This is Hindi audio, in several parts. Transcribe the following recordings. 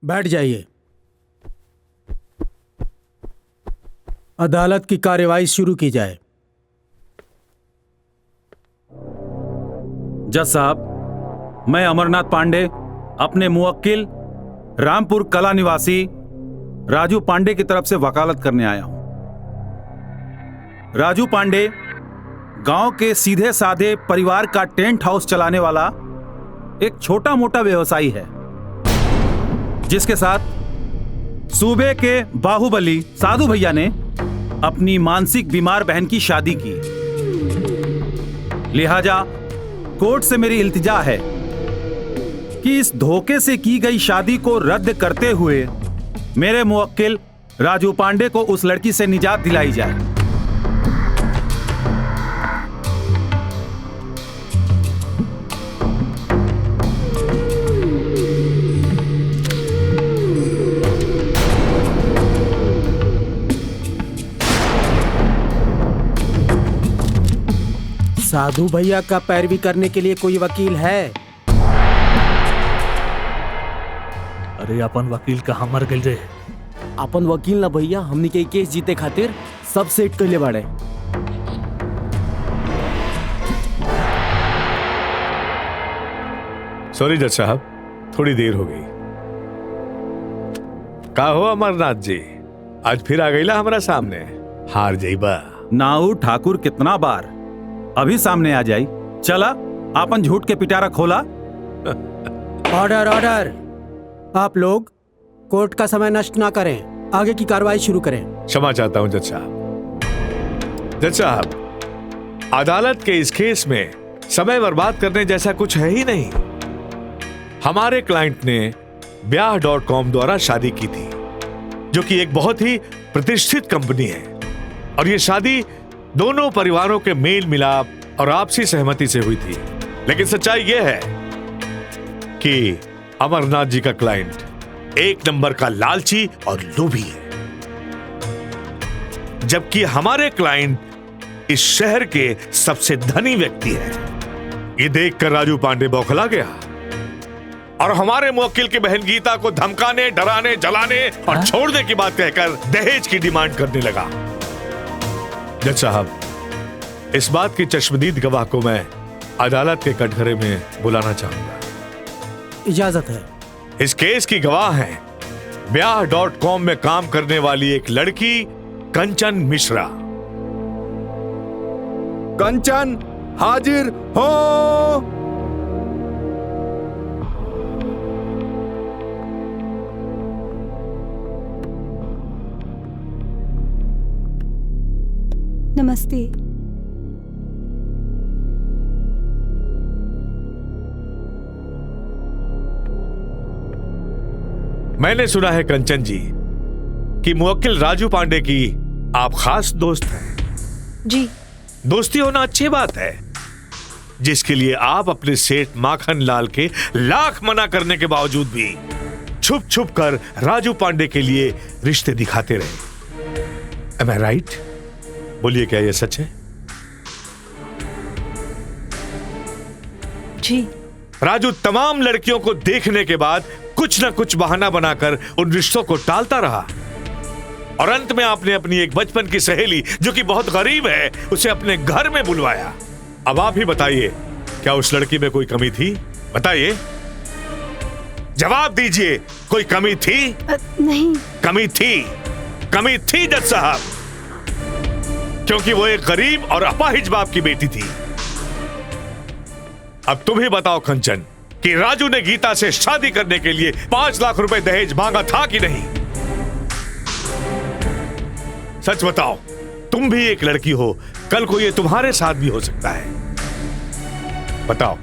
बैठ जाइए। अदालत की कार्यवाही शुरू की जाए। जज साहब, मैं अमरनाथ पांडे अपने मुवक्किल रामपुर कला निवासी राजू पांडे की तरफ से वकालत करने आया हूं। राजू पांडे गांव के सीधे साधे परिवार का टेंट हाउस चलाने वाला एक छोटा मोटा व्यवसायी है, जिसके साथ सूबे के बाहुबली साधु भैया ने अपनी मानसिक बीमार बहन की शादी की। लिहाजा कोर्ट से मेरी इल्तिजा है कि इस धोखे से की गई शादी को रद्द करते हुए मेरे मुवक्किल राजू पांडे को उस लड़की से निजात दिलाई जाए। साधु भैया का पैरवी करने के लिए कोई वकील है? अरे अपन वकील कहाँ मर गए रे? अपन वकील ना भैया, हमनी के केस जीते खातिर सब सेट कर ले बाड़े। सॉरी जज साहब, थोड़ी देर हो गई। का हो अमरनाथ जी, आज फिर आ गईला हमारा सामने? हार जाइबा। नाऊ ठाकुर कितना बार, अभी सामने आ जाई। चला आपन झूठ के पिटारा खोला। Order order. आप लोग कोर्ट का समय नष्ट ना करें, आगे की कार्रवाई शुरू करें। क्षमा चाहता हूं जज साहब। जज साहब, अदालत के इस केस में समय बर्बाद करने जैसा कुछ है ही नहीं। हमारे क्लाइंट ने ब्याह.com द्वारा शादी की थी, जो कि एक बहुत ही प्रतिष्ठित कंपनी है, और यह शादी दोनों परिवारों के मेल मिलाप और आपसी सहमति से हुई थी। लेकिन सच्चाई यह है कि अमरनाथ जी का क्लाइंट एक नंबर का लालची और लोभी है, जबकि हमारे क्लाइंट इस शहर के सबसे धनी व्यक्ति है। ये देखकर राजू पांडे बौखला गया और हमारे मुवक्किल की बहन गीता को धमकाने, डराने, जलाने और छोड़ने की बात कहकर दहेज की डिमांड करने लगा। जज साहब, इस बात की चश्मदीद गवाह को मैं अदालत के कटघरे में बुलाना चाहूंगा। इजाजत है। इस केस की गवाह है ब्याह.com में काम करने वाली एक लड़की कंचन मिश्रा। कंचन हाजिर हो। नमस्ते। मैंने सुना है कंचन जी कि मुवक्किल राजू पांडे की आप खास दोस्त हैं। जी। दोस्ती होना अच्छी बात है, जिसके लिए आप अपने सेठ माखन लाल के लाख मना करने के बावजूद भी छुप छुप कर राजू पांडे के लिए रिश्ते दिखाते रहे। Am I right? बोलिए, क्या यह सच है? जी। राजू तमाम लड़कियों को देखने के बाद कुछ न कुछ बहाना बनाकर उन रिश्तों को टालता रहा, और अंत में आपने अपनी एक बचपन की सहेली, जो कि बहुत गरीब है, उसे अपने घर में बुलवाया। अब आप ही बताइए, क्या उस लड़की में कोई कमी थी? बताइए, जवाब दीजिए। कोई कमी थी? नहीं। कमी थी, कमी थी जज साहब, क्योंकि वो एक गरीब और अपाहिज बाप की बेटी थी। अब तुम ही बताओ कंचन, कि राजू ने गीता से शादी करने के लिए 5 लाख रुपए दहेज मांगा था कि नहीं? सच बताओ, तुम भी एक लड़की हो, कल को ये तुम्हारे साथ भी हो सकता है। बताओ,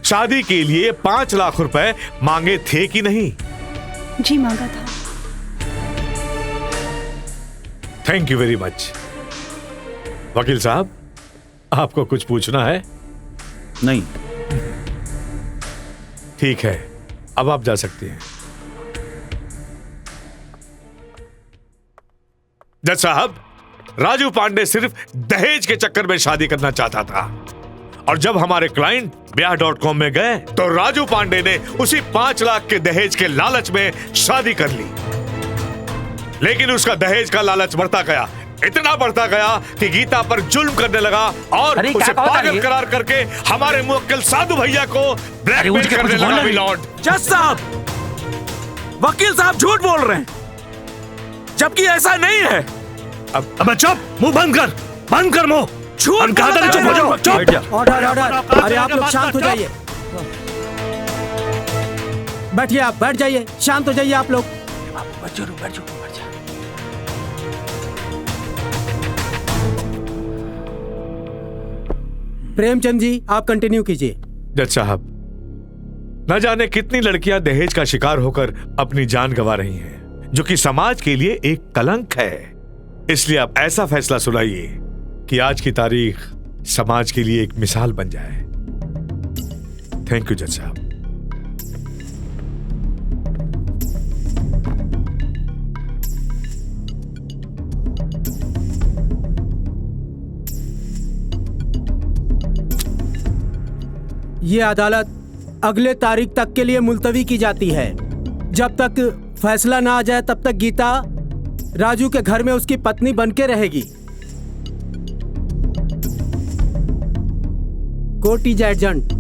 शादी के लिए 5 लाख रुपए मांगे थे कि नहीं? जी, मांगा था। Thank you very much. वकील साहब, आपको कुछ पूछना है? नहीं। ठीक है, अब आप जा सकती हैं। जज साहब, राजू पांडे सिर्फ दहेज के चक्कर में शादी करना चाहता था, और जब हमारे क्लाइंट ब्याह.com में गए तो राजू पांडे ने उसी 5 लाख के दहेज के लालच में शादी कर ली। लेकिन उसका दहेज का लालच बढ़ता गया, इतना बढ़ता गया कि गीता पर जुल्म करने लगा और उसे पागल करार करके हमारे मुवक्किल साधु भैया को ब्लैकमेल करने लगा। मिलॉर्ड जज साहब, वकील साहब झूठ बोल रहे हैं, जबकि ऐसा नहीं है। अब चुप, मुंह बंद कर मुंह। झूठ कहा था कि चुप हो जाओ, चुप। Order order. अरे आप लोग शांत हो जाइए, बैठिए, आप बैठ जाइए, शांत हो जाइए आप लोग। प्रेमचंद जी, आप कंटिन्यू कीजिए। जज साहब, न जाने कितनी लड़कियां दहेज का शिकार होकर अपनी जान गंवा रही हैं, जो कि समाज के लिए एक कलंक है। इसलिए आप ऐसा फैसला सुनाइए कि आज की तारीख समाज के लिए एक मिसाल बन जाए। थैंक यू जज साहब। ये अदालत अगले तारीख तक के लिए मुलतवी की जाती है। जब तक फैसला ना आ जाए तब तक गीता राजू के घर में उसकी पत्नी बनके रहेगी। Court is adjourned.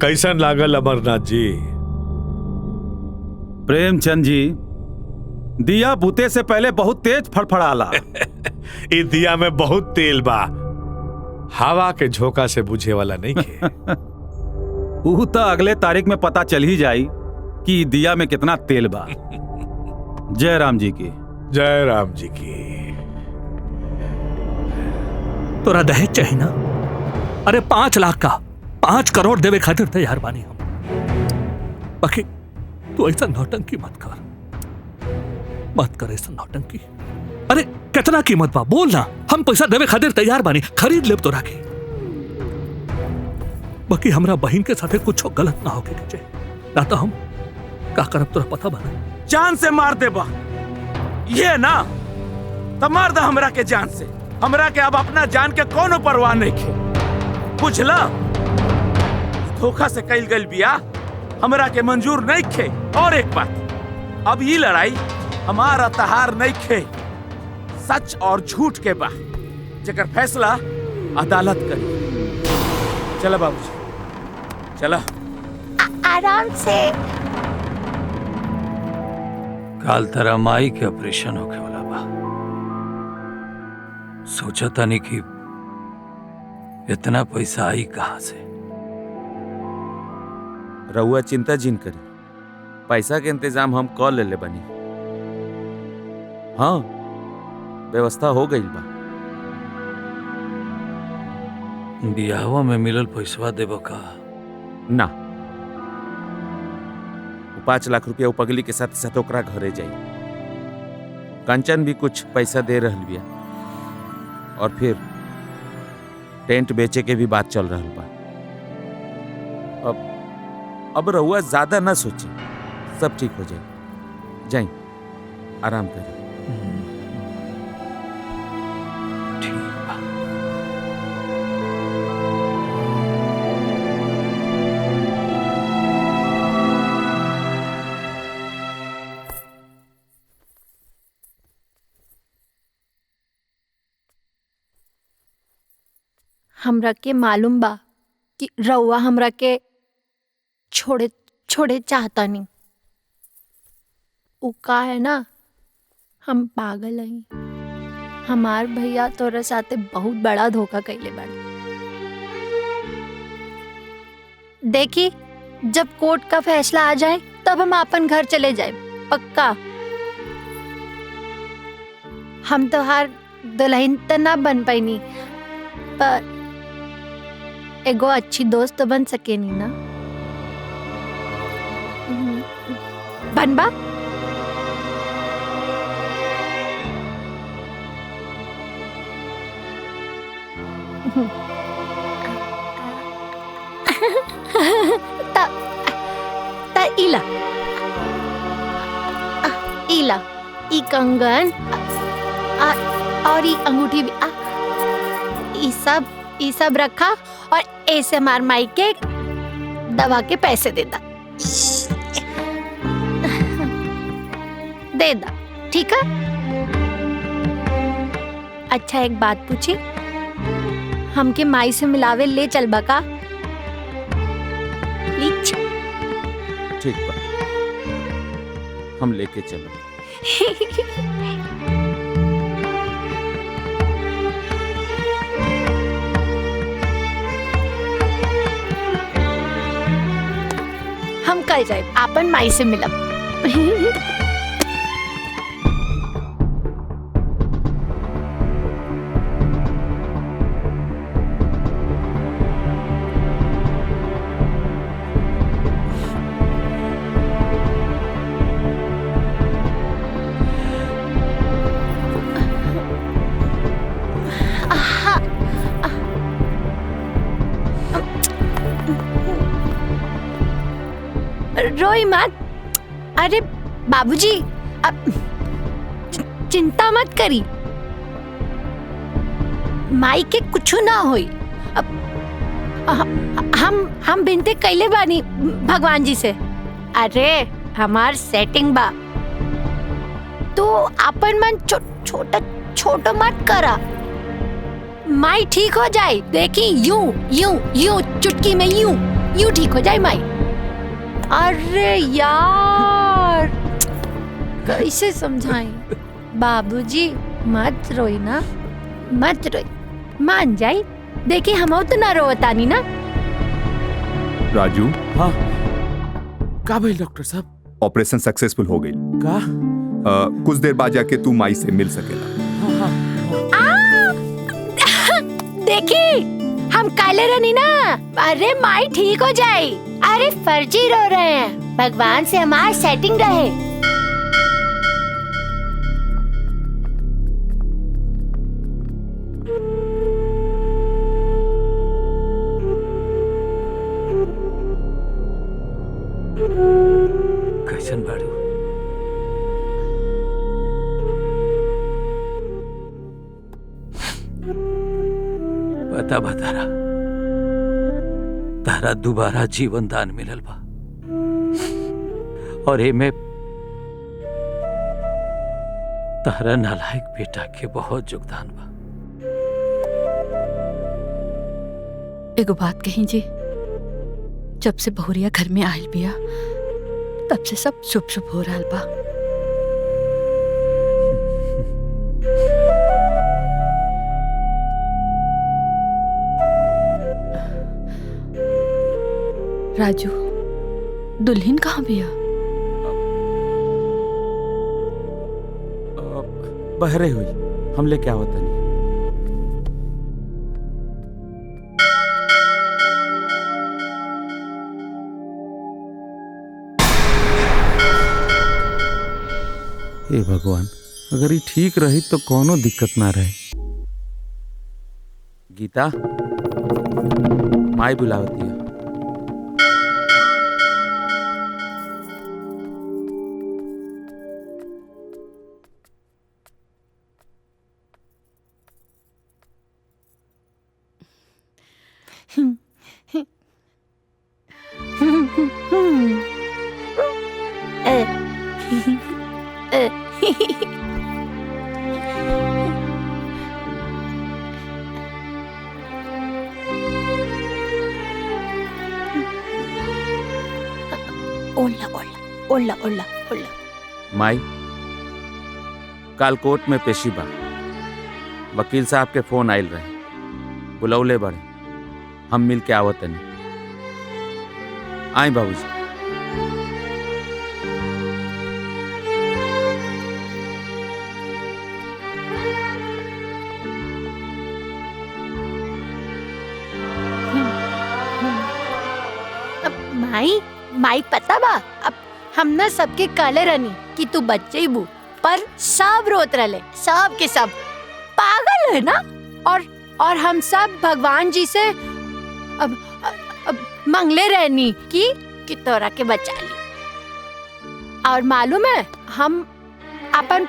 कैसन लागल अमरनाथ जी? प्रेमचंद जी, दिया बुते से पहले बहुत तेज फड़फड़ाला। इस दिया में बहुत तेल बा, हवा के झोंका से बुझे वाला नहीं खे। ऊ तो अगले तारीख में पता चल ही जाई कि दिया में कितना तेल बा। जय राम जी की। जय राम जी की। तोरा दहेज चाहिए ना? अरे 5 लाख का 5 करोड़ देवे खातिर तैयार बानी हम। बाकी तू ऐसा नौटंकी मत कर ऐसा नौटंकी। अरे कितना कीमत बा बोल ना, हम पैसा देवे खातिर तैयार बानी, खरीद लेब तोरा के। बाकी हमरा बहन के साथे कुछ गलत ना होके के चाहिए, ना तो हम का करब तोरा पता बा ना? जान से मार दे बा ये ना, तो मार दे हमरा के जान से। हमरा के अब अपना जान के कोनो परवाह नहीं खे, बुझला? धोखा से कैल गइल बिया हमरा के मंजूर नहीं खे। और एक बात, अब ये लड़ाई हमारा तहार नहीं खे, सच और झूठ के बा, जेकर फैसला अदालत करी। चला बाबूजी, चला। आराम से। काल तरह माई के ऑपरेशन होके वाला बा। सोचा था नहीं कि इतना पैसा आई कहां से। रहुआ चिंता जिन करी, पैसा के इंतजाम हम कॉल ले बनी। हाँ, व्यवस्था हो गई बा। बियाहवा में मिलल पैसवा देबो का? ना, 5 लाख रुपया पगली के साथ साथ ओकरा घरे जाई। कंचन भी कुछ पैसा दे रहल बिया, और फिर टेंट बेचे के भी बात चल रहल बा। अब रहुआ ज्यादा ना सोचे, सब ठीक हो जाए। जाई, आराम करें। ठीक बा। हमरा के मालूम बा कि रउआ हमरा के छोड़े चाहता नहीं। उ का है ना, हम पागल हई। हमार भैया तोरा साथे बहुत बड़ा धोखा कैले बाड़े। देखी, जब कोर्ट का फैसला आ जाए तब हम अपन घर चले जाए, पक्का। हम तो हर दुल्हन तो ना बन पाईनी, पर एगो अच्छी दोस्त तो बन सके नी ना। बनबा? ई कंगन और ई अंगूठी भी ई सब रखा और ऐसे मार माई के दवा के पैसे देता दे दा, ठीक है? अच्छा एक बात पूछी, हमके माई से मिलावे ले चल बका प्लीज। ठीक बा, हम लेके चलो। हम कल जाए आपन माई से मिलब। रोई मत। अरे बाबूजी, अब चिंता मत करी, माई के कुछ ना होई। अब हम बिनते कैले बानी भगवान जी से। अरे हमार सेटिंग बा, तो अपन मन छोटा मत करा, माई ठीक हो जाए। देखी यूं यूं यूं चुटकी में यूं ठीक हो जाए माई। अरे यार कैसे समझाएं बाबूजी, मत रोई ना, मत रोई, मान जाई। देखिए हम तो ना रोवतानी ना। राजू, हाँ का भाई डॉक्टर साहब? ऑपरेशन सक्सेसफुल हो गई का? कुछ देर बाद जाके तू माई से मिल सकेला। देखी हम काले रहनी ना। अरे माई ठीक हो जाए। अरे फर्जी रो रहे हैं, भगवान से हमारी सेटिंग रहे। कैसन बाड़ू? बता तारा दोबारा जीवन दान मिलल बा, और एमे तारा नालायक बेटा के बहुत योगदान बा। एगो बात कही जी, जब से बहुरिया घर में आयल बिया तब से सब शुभ हो रहा बा। राजू, दुल्हन कहाँ बिया? बहरे हुई, हम लेके आवत नहीं। हे भगवान, अगर ये ठीक रही तो कोनो दिक्कत ना रहे। गीता, माई बुलावती है। ओला। माई, काल कोर्ट में पेशी बा, वकील साहब के फोन आयल रहे, बुलौले बड़े, हम मिल के आवत नहीं। आई बाबूजी। माई पता बा, अब हम ना सबके काले रनी कि तू बच्चे ही बू, पर सब रोत रहे, सब के सब पागल है ना। और हम सब भगवान जी से अब मंगले रहनी कि तोरा के बचा ली। और मालूम है, हम अपन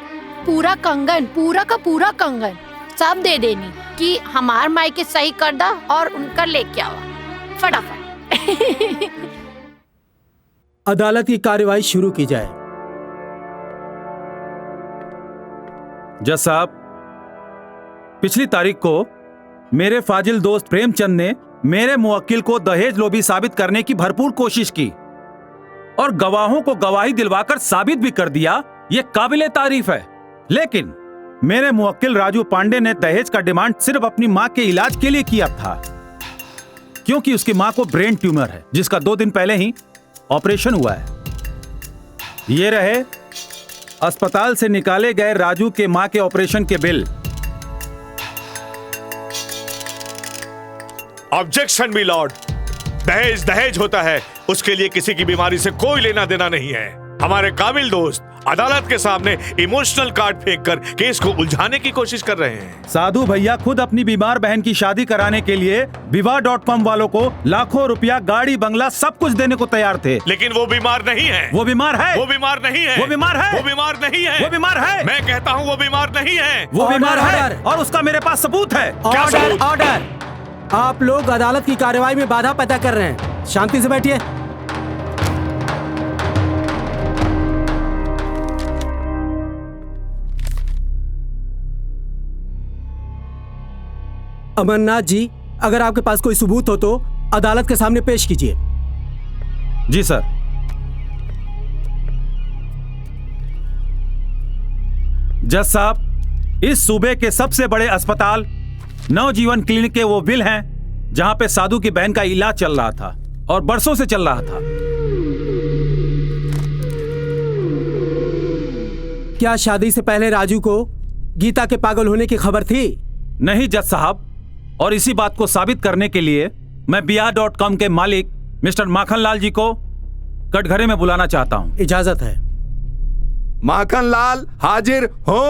पूरा कंगन, पूरा का पूरा कंगन सब दे देनी कि हमार माई के सही कर दा और उनका लेके आवा फटाफट। अदालत की कार्यवाही शुरू की जाए। जज साहब, पिछली तारीख को मेरे फाजिल दोस्त प्रेमचंद ने मेरे मुवक्किल को दहेज लोभी साबित करने की भरपूर कोशिश की और गवाहों को गवाही दिलवाकर साबित भी कर दिया। यह काबिले तारीफ है। लेकिन मेरे मुवक्किल राजू पांडे ने दहेज का डिमांड सिर्फ अपनी मां के इलाज के लिए किया था, क्योंकि उसकी मां को ब्रेन ट्यूमर है जिसका 2 दिन पहले ही ऑपरेशन हुआ है। ये रहे अस्पताल से निकाले गए राजू के मां के ऑपरेशन के बिल। Objection my Lord. दहेज दहेज होता है, उसके लिए किसी की बीमारी से कोई लेना देना नहीं है। हमारे काबिल दोस्त अदालत के सामने इमोशनल कार्ड फेंककर केस को उलझाने की कोशिश कर रहे हैं। साधु भैया खुद अपनी बीमार बहन की शादी कराने के लिए विवाह.com वालों को लाखों रुपया, गाड़ी, बंगला सब कुछ देने को तैयार थे। लेकिन वो बीमार नहीं है। वो बीमार है। वो बीमार नहीं है। वो बीमार है। वो बीमार नहीं है। वो बीमार है। मैं कहता हूँ वो बीमार नहीं है। वो बीमार है और उसका मेरे पास सबूत है। क्या सबूत? ऑर्डर। आप लोग अदालत की कार्यवाही में बाधा पैदा कर रहे हैं। शांति से बैठिए। अमरनाथ जी, अगर आपके पास कोई सबूत हो तो अदालत के सामने पेश कीजिए। जी सर। जज साहब, इस सूबे के सबसे बड़े अस्पताल नवजीवन क्लिनिक के वो बिल हैं जहां पे साधु की बहन का इलाज चल रहा था और बरसों से चल रहा था। क्या शादी से पहले राजू को गीता के पागल होने की खबर थी? नहीं जज साहब, और इसी बात को साबित करने के लिए मैं Bihar.com के मालिक मिस्टर माखनलाल जी को कटघरे में बुलाना चाहता हूं। इजाजत है। माखनलाल हाजिर हो।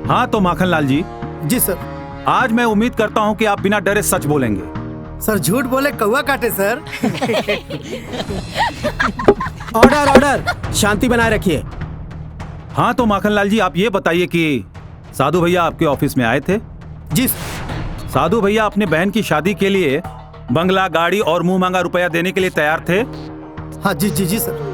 हाँ तो माखनलाल जी। जी सर। आज मैं उम्मीद करता हूं कि आप बिना डरे सच बोलेंगे। सर झूठ बोले कौवा काटे सर। Order order. शांति बनाए रखिए। हाँ तो माखनलाल जी, आप ये बताइए कि साधु भैया आपके ऑफिस में आए थे? जी। साधु भैया अपने बहन की शादी के लिए बंगला, गाड़ी और मुंह मांगा रुपया देने के लिए तैयार थे? हाँ जी जी जी सर।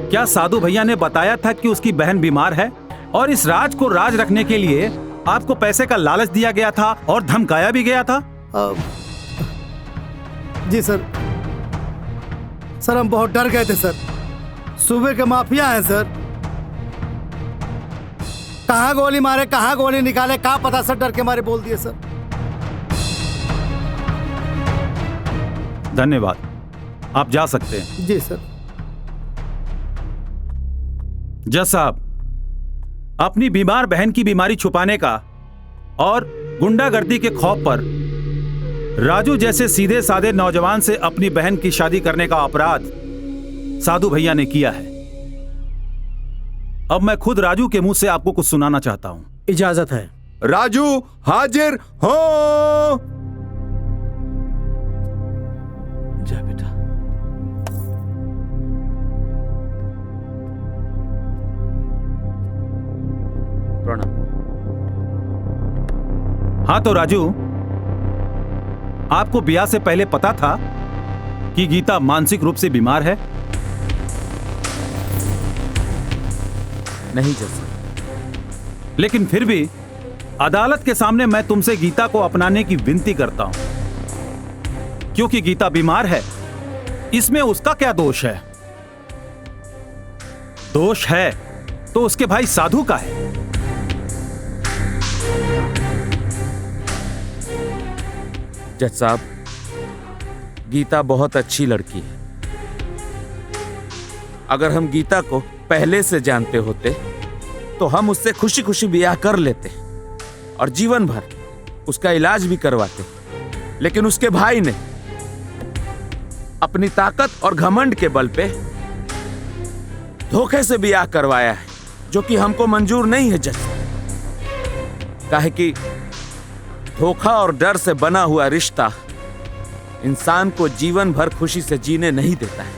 क्या साधु भैया ने बताया था कि उसकी बहन बीमार है और इस राज को राज रखने के लिए आपको पैसे का लालच दिया गया था और धमकाया भी गया था? जी सर। सर हम बहुत डर गए थे सर। सूबे के माफिया हैं सर। कहाँ गोली मारे, कहाँ गोली निकाले, कहाँ पता सर, डर के मारे बोल दिए सर। धन्यवाद, आप जा सकते हैं। जी सर। जज साहब, अपनी बीमार बहन की बीमारी छुपाने का और गुंडागर्दी के खौफ पर राजू जैसे सीधे साधे नौजवान से अपनी बहन की शादी करने का अपराध साधु भैया ने किया है। अब मैं खुद राजू के मुंह से आपको कुछ सुनाना चाहता हूं। इजाजत है। राजू हाजिर हो। जा बेटा। प्रणाम। हाँ तो राजू, आपको ब्याह से पहले पता था कि गीता मानसिक रूप से बीमार है? नहीं जज। लेकिन फिर भी अदालत के सामने मैं तुमसे गीता को अपनाने की विनती करता हूं, क्योंकि गीता बीमार है। इसमें उसका क्या दोष है? दोष है तो उसके भाई साधु का है। जज साहब, गीता बहुत अच्छी लड़की है। अगर हम गीता को पहले से जानते होते तो हम उससे खुशी खुशी ब्याह कर लेते और जीवन भर उसका इलाज भी करवाते। लेकिन उसके भाई ने अपनी ताकत और घमंड के बल पे धोखे से ब्याह करवाया है जो कि हमको मंजूर नहीं है जज। काहे कि धोखा और डर से बना हुआ रिश्ता इंसान को जीवन भर खुशी से जीने नहीं देता है।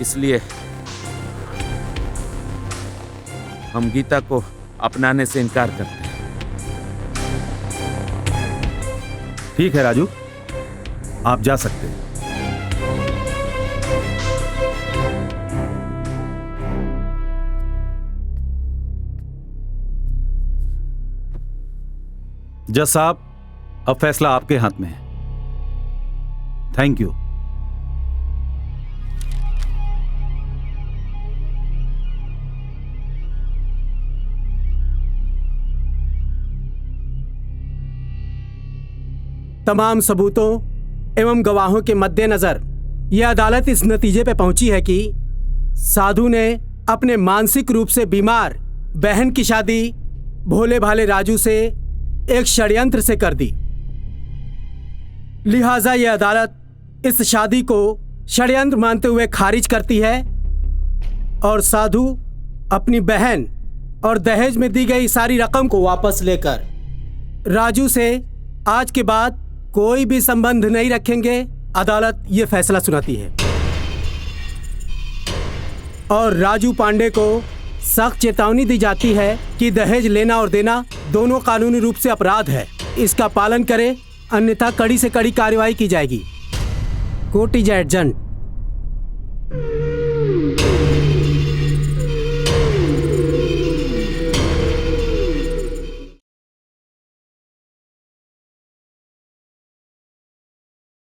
इसलिए हम गीता को अपनाने से इनकार करते हैं। ठीक है राजू, आप जा सकते हैं। जज साहब, अब फैसला आपके हाथ में है। Thank you. तमाम सबूतों एवं गवाहों के मद्देनजर यह अदालत इस नतीजे पर पहुंची है कि साधु ने अपने मानसिक रूप से बीमार बहन की शादी भोले भाले राजू से एक षड्यंत्र से कर दी। लिहाजा यह अदालत इस शादी को षड्यंत्र मानते हुए खारिज करती है और साधु अपनी बहन और दहेज में दी गई सारी रकम को वापस लेकर राजू से आज के बाद कोई भी संबंध नहीं रखेंगे। अदालत ये फैसला सुनाती है और राजू पांडे को सख्त चेतावनी दी जाती है कि दहेज लेना और देना दोनों कानूनी रूप से अपराध है। इसका पालन करें, अन्यथा कड़ी से कड़ी कार्रवाई की जाएगी। Court is adjourned.